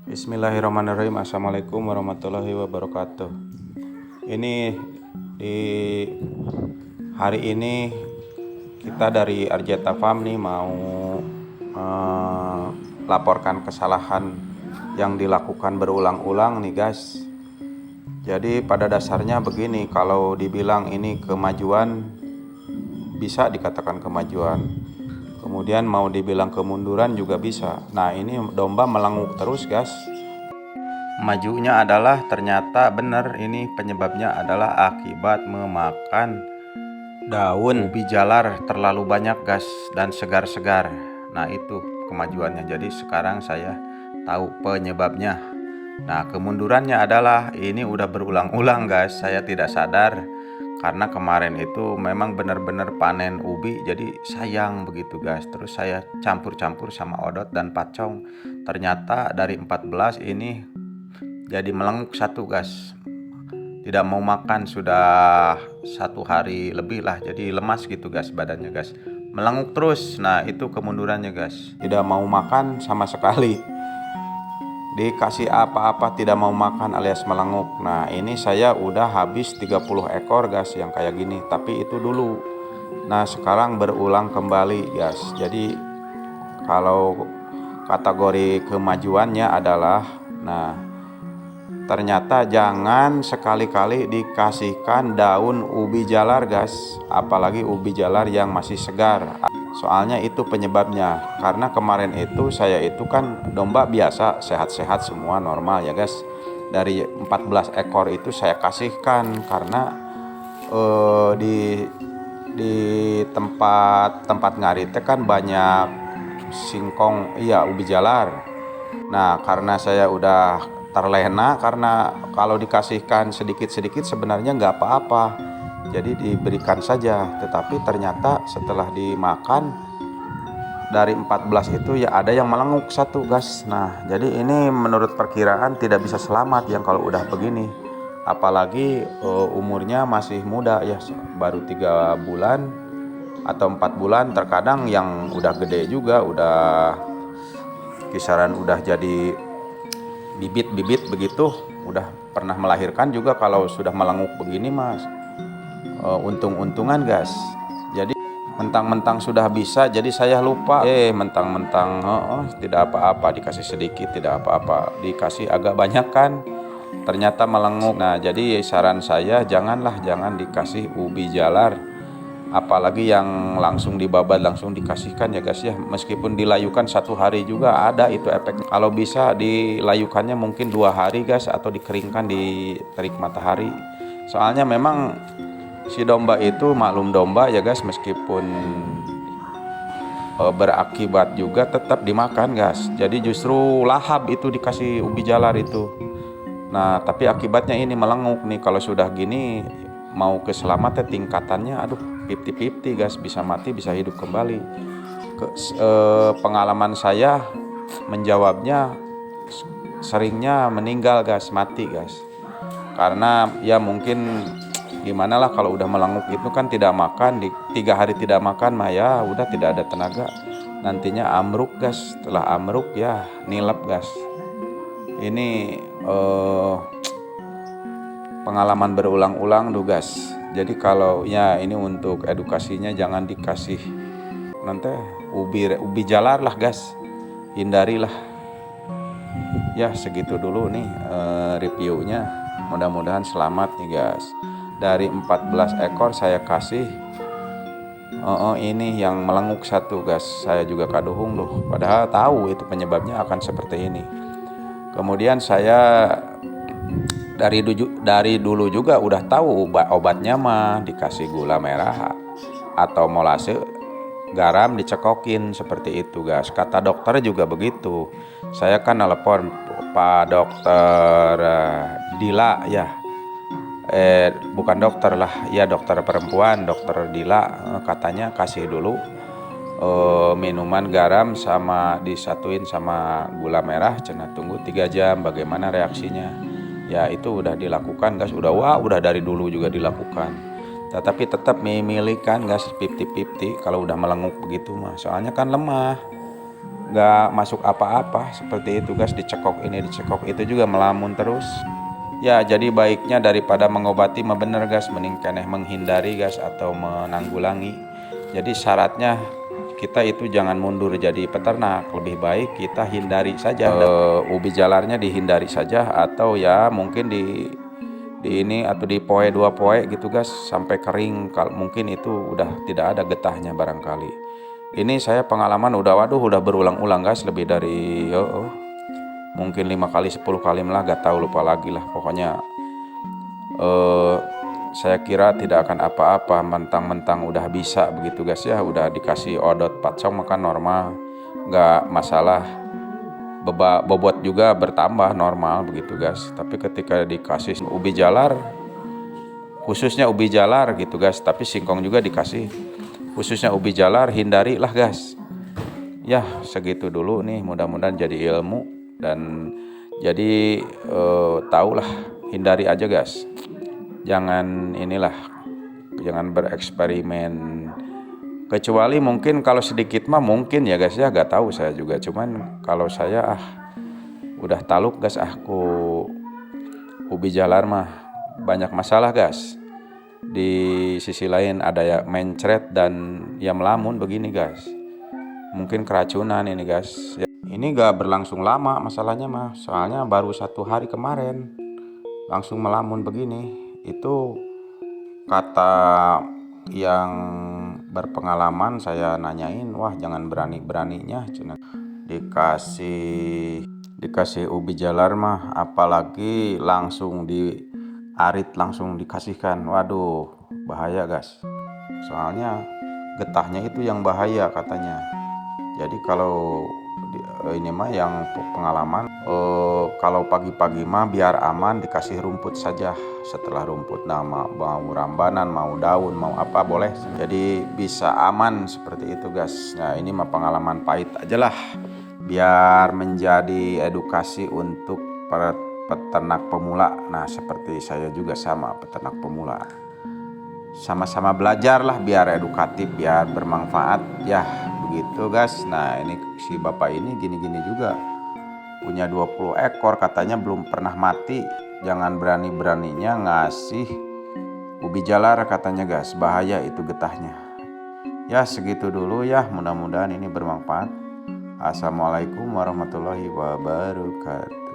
Bismillahirrahmanirrahim. Assalamualaikum warahmatullahi wabarakatuh. Ini di hari ini kita dari Arjeta Farm nih mau laporkan kesalahan yang dilakukan berulang-ulang nih guys. Jadi pada dasarnya begini, kalau dibilang ini kemajuan bisa dikatakan kemajuan. Kemudian mau dibilang kemunduran juga bisa. Nah ini domba melenguk terus guys. Majunya adalah ternyata benar, ini penyebabnya adalah akibat memakan daun ubi jalar terlalu banyak guys dan segar-segar. Nah itu kemajuannya. Jadi sekarang saya tahu penyebabnya. Nah kemundurannya adalah ini udah berulang-ulang guys. Saya tidak sadar karena kemarin itu memang benar-benar panen ubi, jadi sayang begitu guys. Terus saya campur-campur sama odot dan pacong. Ternyata dari 14 ini jadi melenguk satu guys. Tidak mau makan sudah 1 hari lebih lah, jadi lemas gitu guys badannya guys. Melenguk terus, nah itu kemundurannya guys. Tidak mau makan sama sekali. Dikasih apa-apa tidak mau makan alias melenguk. Nah ini saya udah habis 30 ekor guys yang kayak gini, tapi itu dulu. Nah sekarang berulang kembali guys. Jadi kalau kategori kemajuannya adalah, nah ternyata jangan sekali-kali dikasihkan daun ubi jalar guys, apalagi ubi jalar yang masih segar. Soalnya itu penyebabnya. Karena kemarin itu saya itu kan domba biasa, sehat-sehat semua, normal ya guys. Dari 14 ekor itu saya kasihkan karena di tempat ngarit kan banyak singkong, iya ubi jalar. Nah karena saya udah terlena, karena kalau dikasihkan sedikit-sedikit sebenarnya nggak apa-apa, jadi diberikan saja. Tetapi ternyata setelah dimakan dari 14 itu ya ada yang melenguk satu guys. Nah jadi ini menurut perkiraan tidak bisa selamat yang kalau udah begini. Apalagi umurnya masih muda ya, baru 3 bulan atau 4 bulan. Terkadang yang udah gede juga, udah kisaran udah jadi bibit-bibit begitu, udah pernah melahirkan juga. Kalau sudah melenguk begini mas, untung-untungan guys. Jadi mentang-mentang sudah bisa, jadi saya lupa. Mentang-mentang tidak apa-apa, dikasih sedikit tidak apa-apa, dikasih agak banyak kan ternyata melenguk. Nah jadi saran saya jangan dikasih ubi jalar, apalagi yang langsung dibabat langsung dikasihkan ya guys ya. Meskipun dilayukan 1 hari juga ada itu efek. Kalau bisa dilayukannya mungkin 2 hari guys, atau dikeringkan di terik matahari. Soalnya memang si domba itu maklum domba ya guys, meskipun berakibat juga tetap dimakan guys. Jadi justru lahap itu dikasih ubi jalar itu. Nah tapi akibatnya ini melenguk nih. Kalau sudah gini mau keselamatan tingkatannya aduh 50-50 guys, bisa mati bisa hidup kembali. Pengalaman saya menjawabnya seringnya meninggal guys, mati guys. Karena ya mungkin gimana lah, kalau udah melenguk itu kan tidak makan, di 3 hari tidak makan mah ya udah tidak ada tenaga, nantinya amruk guys. Setelah amruk ya nilep guys. Ini pengalaman berulang-ulang tuh guys. Jadi kalau ya ini untuk edukasinya, jangan dikasih nanti ubi jalar lah guys, hindarilah. Ya segitu dulu nih reviewnya, mudah-mudahan selamat nih guys. Dari 14 ekor saya kasih ini yang melenguk satu guys. Saya juga kaduhung loh, padahal tahu itu penyebabnya akan seperti ini. Kemudian saya dari dulu juga udah tahu obatnya mah dikasih gula merah atau molase, garam dicekokin seperti itu guys. Kata dokter juga begitu. Saya kan nelpon Pak Dokter Dila ya, bukan dokter lah ya, dokter perempuan, dokter Dila. Katanya kasih dulu minuman garam sama disatuin sama gula merah, cenah tunggu 3 jam bagaimana reaksinya. Ya itu udah dilakukan guys, udah dari dulu juga dilakukan. Tetapi tetap memilihkan guys 50-50 kalau udah melenguk begitu mah, soalnya kan lemah. nggak masuk apa-apa seperti itu guys. Dicekok ini dicekok itu juga melamun terus. Ya jadi baiknya daripada mengobati mah bener guys, mending keneh menghindari guys atau menanggulangi. Jadi syaratnya kita itu jangan mundur jadi peternak, lebih baik kita hindari saja. Ubi jalarnya dihindari saja, atau ya mungkin di ini atau di poe 2 poe gitu guys sampai kering. Kalau mungkin itu udah tidak ada getahnya barangkali. Ini saya pengalaman udah berulang-ulang guys, lebih dari mungkin 5 kali 10 kali lah, gak tahu, lupa lagi lah pokoknya. Saya kira tidak akan apa-apa, mentang-mentang udah bisa begitu guys ya, udah dikasih odot pacong makan normal, nggak masalah. Bobot juga bertambah normal begitu guys. Tapi ketika dikasih ubi jalar, khususnya ubi jalar gitu guys, tapi singkong juga dikasih, khususnya ubi jalar, hindari lah guys. Ya segitu dulu nih, mudah-mudahan jadi ilmu dan jadi tahulah, hindari aja guys. Jangan jangan bereksperimen, kecuali mungkin kalau sedikit mah mungkin ya guys ya, gak tahu saya juga. Cuman kalau saya udah taluk guys, aku ubi jalar mah banyak masalah guys. Di sisi lain ada ya mencret dan ya melamun begini guys. Mungkin keracunan ini guys. Ini gak berlangsung lama masalahnya mah, soalnya baru 1 hari kemarin langsung melamun begini. Itu kata yang berpengalaman, saya nanyain, wah jangan berani-beraninya dikasih ubi jalar mah, apalagi langsung diarit, langsung dikasihkan. Waduh bahaya guys, soalnya getahnya itu yang bahaya katanya. Jadi kalau ini mah yang pengalaman, kalau pagi-pagi mah biar aman dikasih rumput saja. Setelah rumput, mau rambanan, mau daun, mau apa boleh, jadi bisa aman seperti itu guys. Nah ini mah pengalaman pahit aja lah, biar menjadi edukasi untuk para peternak pemula. Nah seperti saya juga sama peternak pemula, sama-sama belajar lah, biar edukatif, biar bermanfaat ya begitu guys. Nah ini si bapak ini gini-gini juga, punya 20 ekor katanya belum pernah mati. Jangan berani-beraninya ngasih ubi jalar katanya guys, bahaya itu getahnya. Ya segitu dulu ya, mudah-mudahan ini bermanfaat. Assalamualaikum warahmatullahi wabarakatuh.